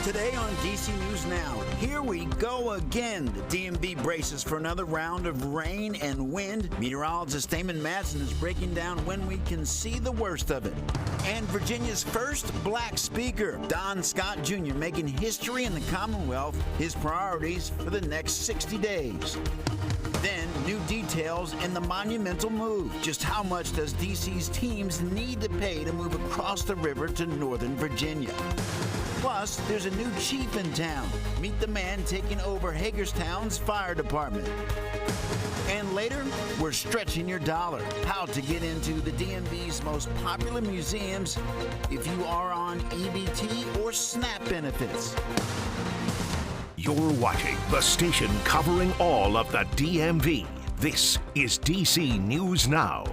Today on DC News Now, here we go again. The DMV braces for another round of rain and wind. Meteorologist Damon Madsen is breaking down when we can see the worst of it. And Virginia's first black speaker, Don Scott Jr., making history in the Commonwealth, his priorities for the next 60 days. Then, new details in the monumental move. Just how much does DC's teams need to pay to move across the river to Northern Virginia? Plus, there's a new chief in town. Meet the man taking over Hagerstown's fire department. And later, we're stretching your dollar. How to get into the DMV's most popular museums if you are on EBT or SNAP benefits. You're watching the station covering all of the DMV. This is DC News Now.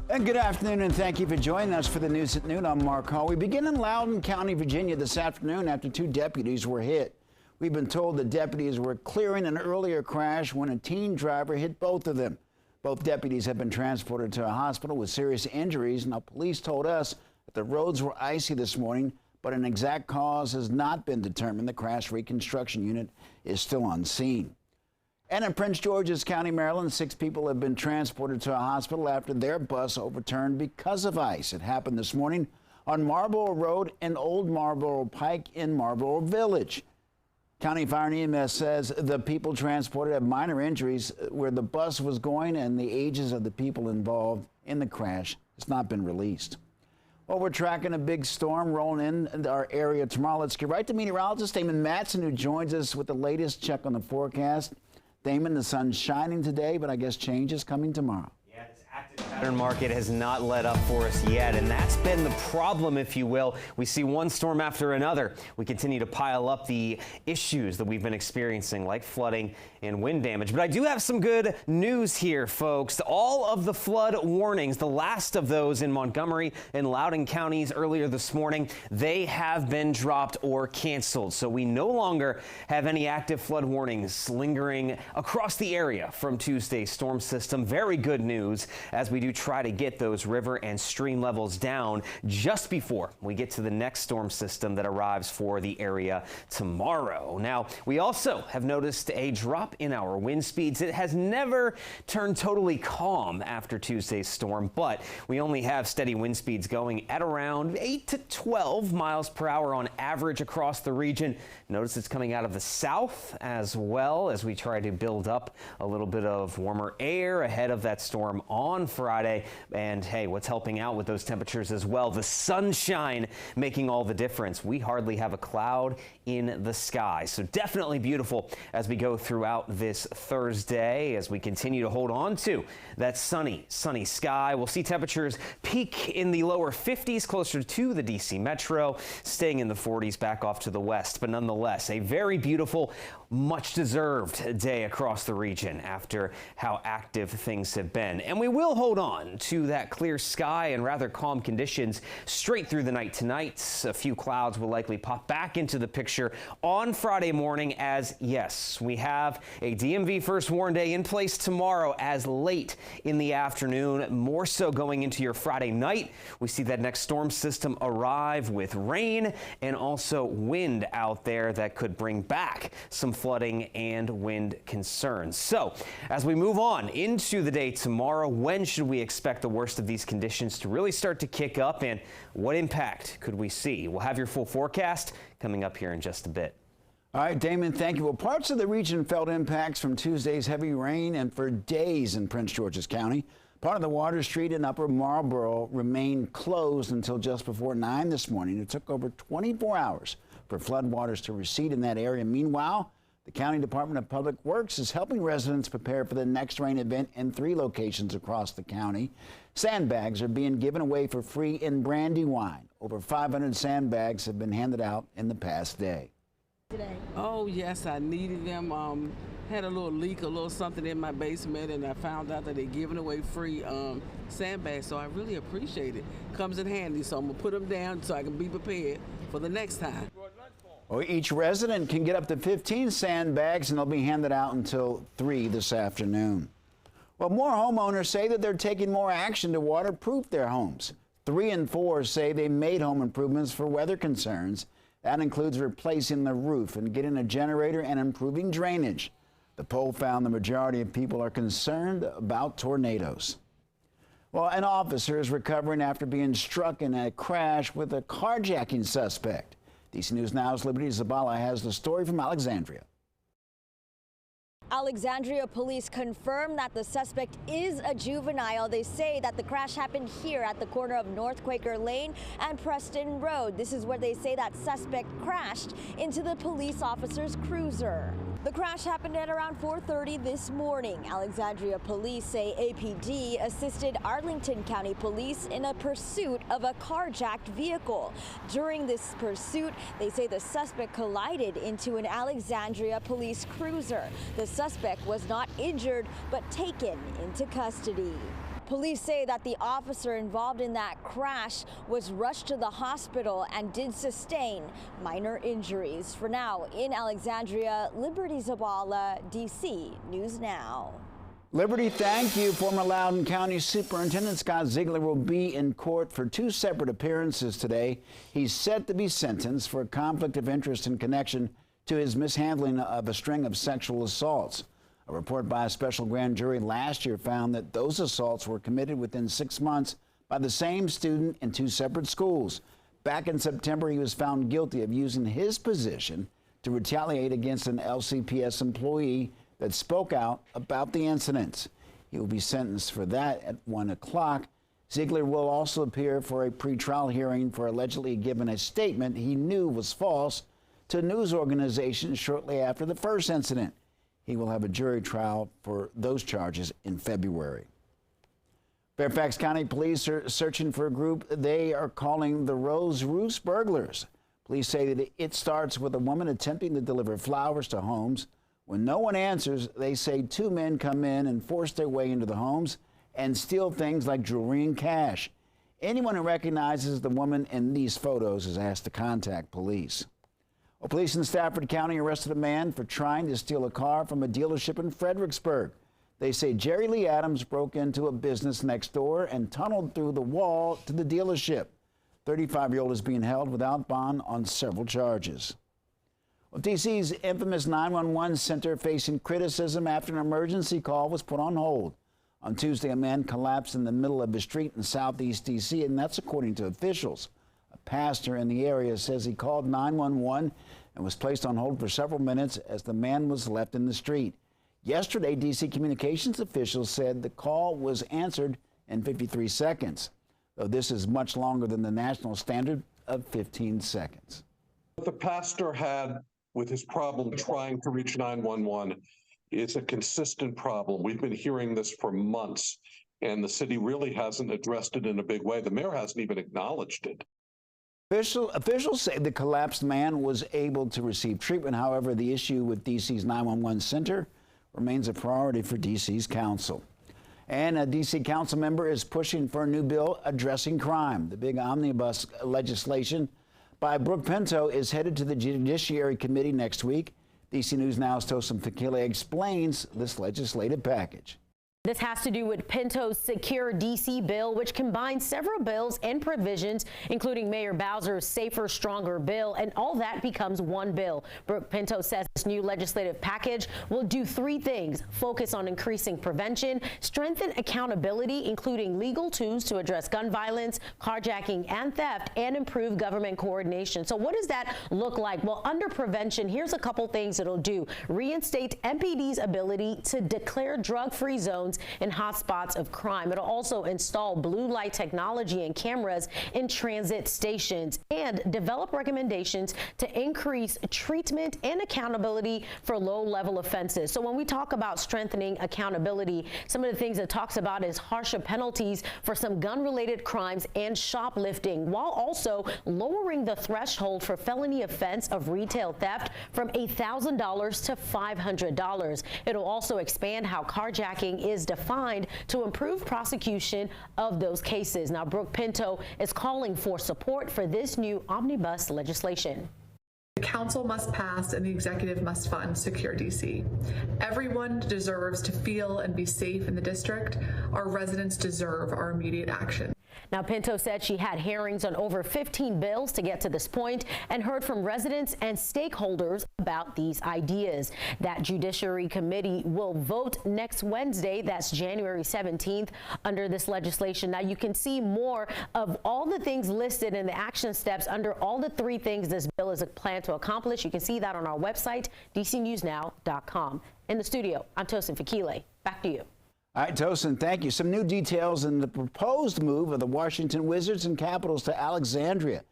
And good afternoon, and thank you for joining us for the news at noon. I'm Mark Hall. We begin in Loudoun County, Virginia this afternoon after two deputies were hit. We've been told the deputies were clearing an earlier crash when a teen driver hit both of them. Both deputies have been transported to a hospital with serious injuries. Now, police told us that the roads were icy this morning, but an exact cause has not been determined. The crash reconstruction unit is still on scene. And in Prince George's County, Maryland, 6 people have been transported to a hospital after their bus overturned because of ice. It happened this morning on Marlborough Road and Old Marlborough Pike in Marlborough Village. County Fire and EMS says the people transported have minor injuries where the bus was going, and the ages of the people involved in the crash has not been released. Well, we're tracking a big storm rolling in our area tomorrow. Let's get right to meteorologist Damon Madsen, who joins us with the latest check on the forecast. Damon, the sun's shining today, but I guess change is coming tomorrow. Yeah, this active pattern market has not let up for us yet, and that's been the problem, if you will. We see one storm after another. We continue to pile up the issues that we've been experiencing, like flooding and wind damage. But I do have some good news here, folks. All of the flood warnings, the last of those in Montgomery and Loudoun counties earlier this morning, they have been dropped or canceled. So we no longer have any active flood warnings lingering across the area from Tuesday's storm system. Very good news as we do try to get those river and stream levels down just before we get to the next storm system that arrives for the area tomorrow. Now, we also have noticed a drop in our wind speeds. It has never turned totally calm after Tuesday's storm, but we only have steady wind speeds going at around 8 to 12 miles per hour on average across the region. Notice it's coming out of the south as well as we try to build up a little bit of warmer air ahead of that storm on Friday. And hey, what's helping out with those temperatures as well? The sunshine making all the difference. We hardly have a cloud in the sky. So definitely beautiful as we go throughout this Thursday as we continue to hold on to that sunny sky. We'll see temperatures peak in the lower 50s closer to the DC metro, staying in the 40s back off to the west. But nonetheless, a very beautiful, much deserved day across the region after how active things have been. And we will hold on to that clear sky and rather calm conditions straight through the night tonight. A few clouds will likely pop back into the picture on Friday morning as, yes, we have a DMV first warn day in place tomorrow as late in the afternoon, more so going into your Friday night. We see that next storm system arrive with rain and also wind out there that could bring back some flooding and wind concerns. So as we move on into the day tomorrow, when should we expect the worst of these conditions to really start to kick up, and what impact could we see? We'll have your full forecast coming up here in just a bit. All right, Damon, thank you. Well, parts of the region felt impacts from Tuesday's heavy rain, and for days in Prince George's County. Part of the Water Street in Upper Marlboro remained closed until just before 9 this morning. It took over 24 hours for floodwaters to recede in that area. Meanwhile, the County Department of Public Works is helping residents prepare for the next rain event in 3 locations across the county. Sandbags are being given away for free in Brandywine. Over 500 sandbags have been handed out in the past day. Oh, yes, I needed them. Had a little leak, a little something in my basement, and I found out that they're giving away free sandbags, so I really appreciate it. Comes in handy, so I'm going to put them down so I can be prepared for the next time. Well, each resident can get up to 15 sandbags, and they'll be handed out until 3 this afternoon. Well, more homeowners say that they're taking more action to waterproof their homes. 3 in 4 say they made home improvements for weather concerns. That includes replacing the roof and getting a generator and improving drainage. The poll found the majority of people are concerned about tornadoes. Well, an officer is recovering after being struck in a crash with a carjacking suspect. DC News Now's Liberty Zabala has the story from Alexandria. Alexandria police confirm that the suspect is a juvenile. They say that the crash happened here at the corner of North Quaker Lane and Preston Road. This is where they say that suspect crashed into the police officer's cruiser. The crash happened at around 4:30 this morning. Alexandria police say APD assisted Arlington County Police in a pursuit of a carjacked vehicle. During this pursuit, they say the suspect collided into an Alexandria police cruiser. The suspect was not injured, but taken into custody. Police say that the officer involved in that crash was rushed to the hospital and did sustain minor injuries. For now, in Alexandria, Liberty Zabala, DC News Now. Liberty, thank you. Former Loudoun County Superintendent Scott Ziegler will be in court for 2 separate appearances today. He's set to be sentenced for a conflict of interest in connection to his mishandling of a string of sexual assaults. A report by a special grand jury last year found that those assaults were committed within 6 months by the same student in 2 separate schools. Back in September, he was found guilty of using his position to retaliate against an LCPS employee that spoke out about the incidents. He will be sentenced for that at 1 o'clock. Ziegler will also appear for a pretrial hearing for allegedly giving a statement he knew was false to news organizations shortly after the first incident. He will have a jury trial for those charges in February. Fairfax County Police are searching for a group they are calling the Rose Roost Burglars. Police say that it starts with a woman attempting to deliver flowers to homes. When no one answers, they say 2 men come in and force their way into the homes and steal things like jewelry and cash. Anyone who recognizes the woman in these photos is asked to contact police. Well, police in Stafford County arrested a man for trying to steal a car from a dealership in Fredericksburg. They say Jerry Lee Adams broke into a business next door and tunneled through the wall to the dealership. 35-year-old is being held without bond on several charges. Well, D.C.'s infamous 911 center facing criticism after an emergency call was put on hold. On Tuesday, a man collapsed in the middle of a street in southeast D.C., and that's according to officials. A pastor in the area says he called 911 and was placed on hold for several minutes as the man was left in the street. Yesterday, D.C. communications officials said the call was answered in 53 seconds, though this is much longer than the national standard of 15 seconds. What the pastor had with his problem trying to reach 911 is a consistent problem. We've been hearing this for months, and the city really hasn't addressed it in a big way. The mayor hasn't even acknowledged it. Officials say the collapsed man was able to receive treatment. However, the issue with D.C.'s 911 center remains a priority for D.C.'s council. And a D.C. council member is pushing for a new bill addressing crime. The big omnibus legislation by Brooke Pinto is headed to the Judiciary Committee next week. D.C. News Now's Tosin Fakile explains this legislative package. This has to do with Pinto's Secure D.C. bill, which combines several bills and provisions, including Mayor Bowser's Safer, Stronger bill, and all that becomes one bill. Brooke Pinto says this new legislative package will do 3 things: focus on increasing prevention, strengthen accountability, including legal tools to address gun violence, carjacking, and theft, and improve government coordination. So what does that look like? Well, under prevention, here's a couple things it'll do. Reinstate MPD's ability to declare drug-free zones in hotspots of crime. It'll also install blue light technology and cameras in transit stations and develop recommendations to increase treatment and accountability for low-level offenses. So when we talk about strengthening accountability, some of the things it talks about is harsher penalties for some gun-related crimes and shoplifting, while also lowering the threshold for felony offense of retail theft from $1,000 to $500. It'll also expand how carjacking is defined to improve prosecution of those cases. Now, Brooke Pinto is calling for support for this new omnibus legislation. The council must pass and the executive must fund Secure DC. Everyone deserves to feel and be safe in the district. Our residents deserve our immediate action. Now, Pinto said she had hearings on over 15 bills to get to this point and heard from residents and stakeholders about these ideas. That Judiciary Committee will vote next Wednesday. That's January 17th under this legislation. Now, you can see more of all the things listed in the action steps under all the 3 things this bill is planned to accomplish. You can see that on our website, dcnewsnow.com. In the studio, I'm Tosin Fakile. Back to you. All right, Tosin, thank you. Some new details in the proposed move of the Washington Wizards and Capitals to Alexandria.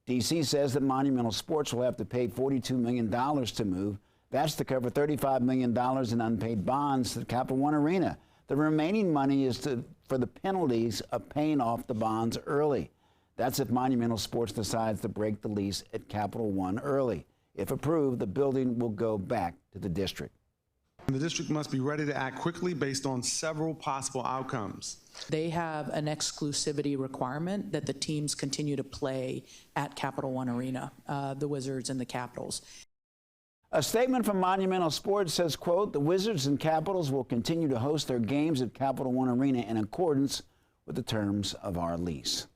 D.C. says that Monumental Sports will have to pay $42 million to move. That's to cover $35 million in unpaid bonds to Capital One Arena. The remaining money is for the penalties of paying off the bonds early. That's if Monumental Sports decides to break the lease at Capital One early. If approved, the building will go back to the district. The district must be ready to act quickly based on several possible outcomes. They have an exclusivity requirement that the teams continue to play at Capital One Arena, the Wizards and the Capitals. A statement from Monumental Sports says, quote, the Wizards and Capitals will continue to host their games at Capital One Arena in accordance with the terms of our lease.